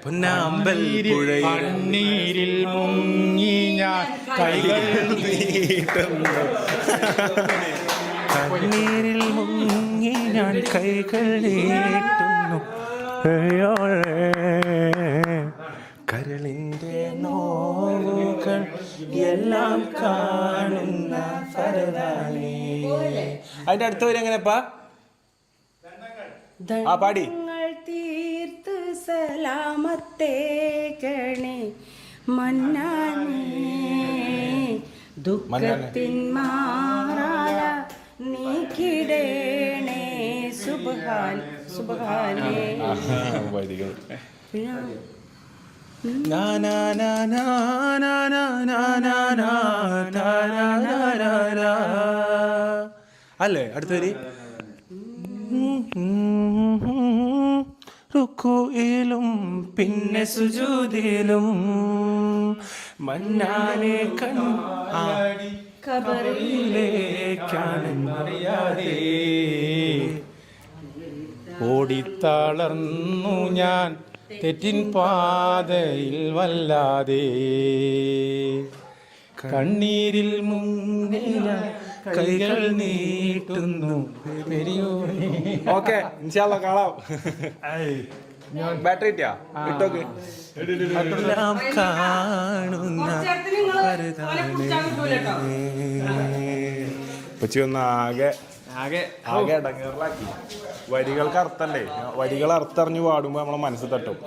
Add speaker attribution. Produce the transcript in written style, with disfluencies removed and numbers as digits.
Speaker 1: പൊന്നാമ്പൽ
Speaker 2: കണ്ണീരിൽ മുങ്ങി ഞാൻ കൈകൾ
Speaker 1: നീട്ടുന്നു കണ്ണീരിൽ മുങ്ങി ഞാൻ കൈകൾ നീട്ടുന്നു കരളിൻ്റെ നോവുകൾ എല്ലാം കാണുന്ന ഫർദാനേ. അതിന്റെ അടുത്ത് വരെ എങ്ങനെപ്പാ ആ പാടി
Speaker 3: തീർത്ത് സലാമത്തേക്കണേ മന്നാനേ ദുഃഖത്തിൻ മാറാല നീക്കിടേണേ സുബ്ഹാനേ
Speaker 1: അല്ലേ അടുത്ത വരി റുക്കുയിലും പിന്നെ സുജൂദിലും മന്നാനെ
Speaker 2: കബറിലേക്കാണെന്നറിയാതെ ഓടിത്തളർന്നു ഞാൻ തെറ്റിൻ പാതയിൽ വല്ലാതെ കണ്ണീരിൽ മുങ്ങിയ കൈകൾ നീട്ടുന്നു.
Speaker 1: ഓക്കെ ഇൻഷാല്ലാ കാണാം. ബാറ്ററി ഇട്ടാ ഇട്ടോക്ക് കാണുന്ന പച്ചി ഒന്ന് ആകെ ഇടങ്ങേറിലാക്കി. വരികൾക്ക് അർത്ഥല്ലേ, വരികൾ അർത്ഥറിഞ്ഞ് പാടുമ്പോൾ നമ്മളെ മനസ്സ് തട്ടും.